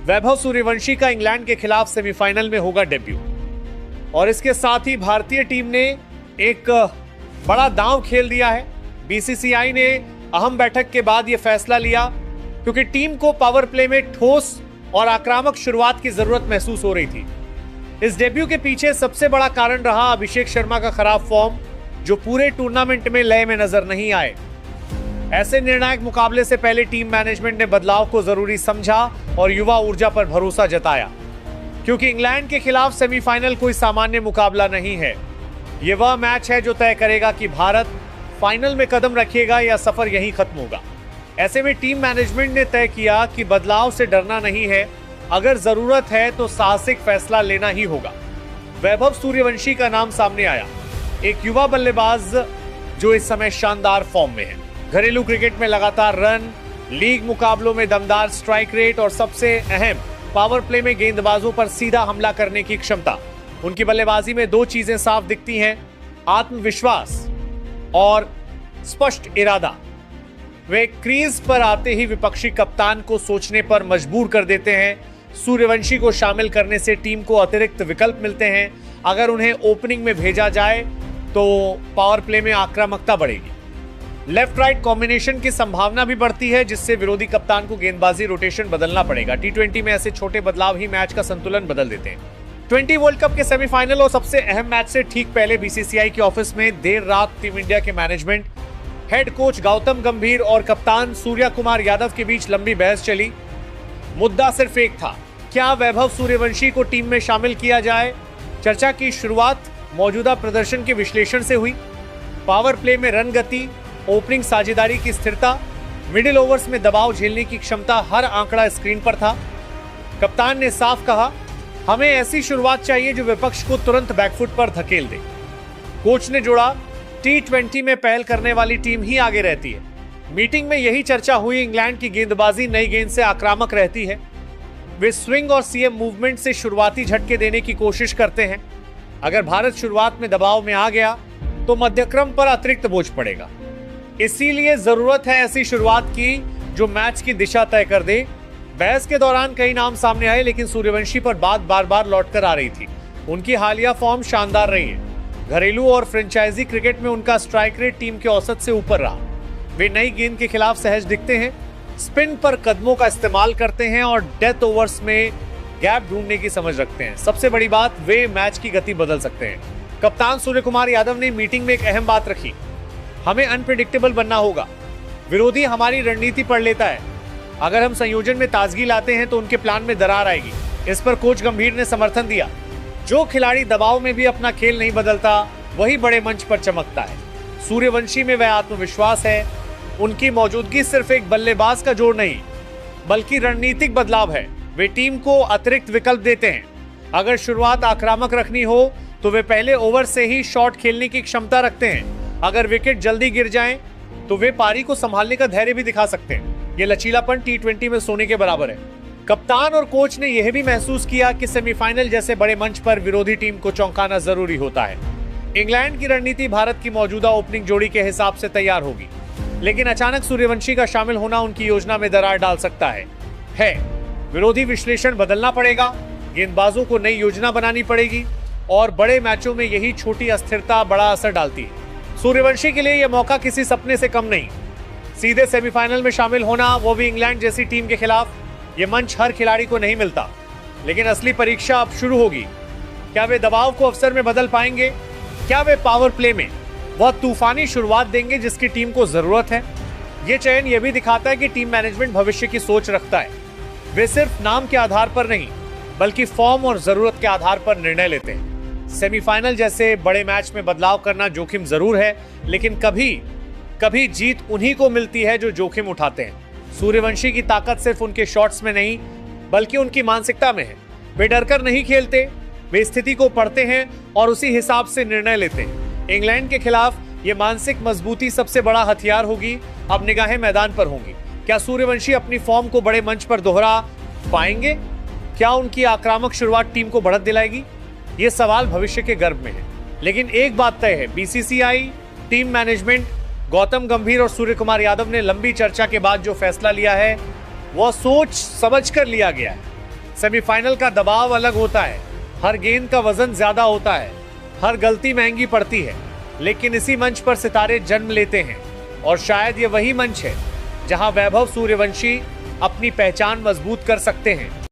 वैभव सूर्यवंशी का इंग्लैंड के खिलाफ सेमीफाइनल में होगा डेब्यू और इसके साथ ही भारतीय टीम ने एक बड़ा दांव खेल दिया है। बीसीसीआई ने अहम बैठक के बाद यह फैसला लिया क्योंकि टीम को पावर प्ले में ठोस और आक्रामक शुरुआत की जरूरत महसूस हो रही थी। इस डेब्यू के पीछे सबसे बड़ा कारण रहा अभिषेक शर्मा का खराब फॉर्म, जो पूरे टूर्नामेंट में लय में नजर नहीं आए। ऐसे निर्णायक मुकाबले से पहले टीम मैनेजमेंट ने बदलाव को जरूरी समझा और युवा ऊर्जा पर भरोसा जताया, क्योंकि इंग्लैंड के खिलाफ सेमीफाइनल कोई सामान्य मुकाबला नहीं है। यह वह मैच है जो तय करेगा कि भारत फाइनल में कदम रखेगा या सफर यहीं खत्म होगा। ऐसे में टीम मैनेजमेंट ने तय किया कि बदलाव से डरना नहीं है, अगर जरूरत है तो साहसिक फैसला लेना ही होगा। वैभव सूर्यवंशी का नाम सामने आया, एक युवा बल्लेबाज जो इस समय शानदार फॉर्म में है। घरेलू क्रिकेट में लगातार रन, लीग मुकाबलों में दमदार स्ट्राइक रेट और सबसे अहम पावर प्ले में गेंदबाजों पर सीधा हमला करने की क्षमता। उनकी बल्लेबाजी में दो चीजें साफ दिखती हैं, आत्मविश्वास और स्पष्ट इरादा। वे क्रीज पर आते ही विपक्षी कप्तान को सोचने पर मजबूर कर देते हैं। सूर्यवंशी को शामिल करने से टीम को अतिरिक्त विकल्प मिलते हैं। अगर उन्हें ओपनिंग में भेजा जाए तो पावर प्ले में आक्रामकता बढ़ेगी। लेफ्ट राइट कॉम्बिनेशन की संभावना भी बढ़ती है, जिससे विरोधी कप्तान को गेंदबाजी रोटेशन बदलना पड़ेगा। टी20 में ऐसे छोटे बदलाव ही मैच का संतुलन बदल देते हैं। 20 वर्ल्ड कप के सेमीफाइनल और सबसे अहम मैच से ठीक पहले बीसीसीआई के ऑफिस में देर रात टीम इंडिया के मैनेजमेंट, हेड कोच गौतम गंभीर और कप्तान सूर्या कुमार यादव के बीच लंबी बहस चली। मुद्दा सिर्फ एक था, क्या वैभव सूर्यवंशी को टीम में शामिल किया जाए। चर्चा की शुरुआत मौजूदा प्रदर्शन के विश्लेषण से हुई। पावर प्ले में रन गति, ओपनिंग साझेदारी की स्थिरता, मिडिल ओवर्स में दबाव झेलने की क्षमता, हर आंकड़ा स्क्रीन पर था। कप्तान ने साफ कहा, हमें ऐसी शुरुआत चाहिए जो विपक्ष को तुरंत बैकफुट पर धकेल दे। कोच ने जोड़ा, टी20 में पहल करने वाली टीम ही आगे रहती है। मीटिंग में यही चर्चा हुई। इंग्लैंड की गेंदबाजी नई गेंद से आक्रामक रहती है। वे स्विंग और सीएम मूवमेंट से शुरुआती झटके देने की कोशिश करते हैं। अगर भारत शुरुआत में दबाव में आ गया तो मध्यक्रम पर अतिरिक्त बोझ पड़ेगा। इसीलिए जरूरत है ऐसी शुरुआत की जो मैच की दिशा तय कर दे। बहस के दौरान कई नाम सामने आए, लेकिन सूर्यवंशी पर बात बार बार लौटकर आ रही थी। उनकी हालिया फॉर्म शानदार रही है। घरेलू और फ्रेंचाइजी क्रिकेट में उनका स्ट्राइक रेट टीम के औसत से ऊपर रहा। वे नई गेंद के खिलाफ सहज दिखते हैं, स्पिन पर कदमों का इस्तेमाल करते हैं और डेथ ओवर्स में गैप ढूंढने की समझ रखते हैं। सबसे बड़ी बात, वे मैच की गति बदल सकते हैं। कप्तान सूर्य कुमार यादव ने मीटिंग में एक अहम बात रखी, हमें अनप्रेडिक्टेबल बनना होगा। विरोधी हमारी रणनीति पढ़ लेता है। अगर हम संयोजन में ताजगी लाते हैं तो उनके प्लान में दरार आएगी। इस पर कोच गंभीर ने समर्थन दिया। जो खिलाड़ी दबाव में भी अपना खेल नहीं बदलता, वही बड़े मंच पर चमकता है। सूर्यवंशी में वह आत्मविश्वास है। उनकी मौजूदगी सिर्फ एक बल्लेबाज का जोड़ नहीं, बल्कि रणनीतिक बदलाव है। वे टीम को अतिरिक्त विकल्प देते हैं। अगर शुरुआत आक्रामक रखनी हो तो वे पहले ओवर से ही शॉट खेलने की क्षमता रखते हैं। अगर विकेट जल्दी गिर जाएं, तो वे पारी को संभालने का धैर्य भी दिखा सकते हैं। ये लचीलापन टी20 में सोने के बराबर है। कप्तान और कोच ने यह भी महसूस किया कि सेमीफाइनल जैसे बड़े मंच पर विरोधी टीम को चौंकाना जरूरी होता है। इंग्लैंड की रणनीति भारत की मौजूदा ओपनिंग जोड़ी के हिसाब से तैयार होगी, लेकिन अचानक सूर्यवंशी का शामिल होना उनकी योजना में दरार डाल सकता है। विरोधी विश्लेषण बदलना पड़ेगा, गेंदबाजों को नई योजना बनानी पड़ेगी और बड़े मैचों में यही छोटी अस्थिरता बड़ा असर डालती है। सूर्यवंशी के लिए यह मौका किसी सपने से कम नहीं। सीधे सेमीफाइनल में शामिल होना, वो भी इंग्लैंड जैसी टीम के खिलाफ, यह मंच हर खिलाड़ी को नहीं मिलता। लेकिन असली परीक्षा अब शुरू होगी। क्या वे दबाव को अवसर में बदल पाएंगे? क्या वे पावर प्ले में वह तूफानी शुरुआत देंगे जिसकी टीम को जरूरत है? ये चयन यह भी दिखाता है कि टीम मैनेजमेंट भविष्य की सोच रखता है। वे सिर्फ नाम के आधार पर नहीं, बल्कि फॉर्म और जरूरत के आधार पर निर्णय लेते हैं। सेमीफाइनल जैसे बड़े मैच में बदलाव करना जोखिम जरूर है, लेकिन कभी जीत उन्हीं को मिलती है जो जोखिम उठाते हैं। सूर्यवंशी की ताकत सिर्फ उनके शॉट्स में नहीं, बल्कि उनकी मानसिकता में है। वे डरकर नहीं खेलते, वे स्थिति को पढ़ते हैं और उसी हिसाब से निर्णय लेते हैं। इंग्लैंड के खिलाफ ये मानसिक मजबूती सबसे बड़ा हथियार होगी। अब निगाहें मैदान पर होंगी। क्या सूर्यवंशी अपनी फॉर्म को बड़े मंच पर दोहरा पाएंगे? क्या उनकी आक्रामक शुरुआत टीम को बढ़त दिलाएगी? ये सवाल भविष्य के गर्भ में है। लेकिन एक बात तय है, बीसीसीआई, टीम मैनेजमेंट, गौतम गंभीर और सूर्य कुमार यादव ने लंबी चर्चा के बाद जो फैसला लिया है, वह सोच समझकर लिया गया है। सेमीफाइनल का दबाव अलग होता है, हर गेंद का वजन ज्यादा होता है, हर गलती महंगी पड़ती है, लेकिन इसी मंच पर सितारे जन्म लेते हैं और शायद ये वही मंच है जहां वैभव सूर्यवंशी अपनी पहचान मजबूत कर सकते हैं।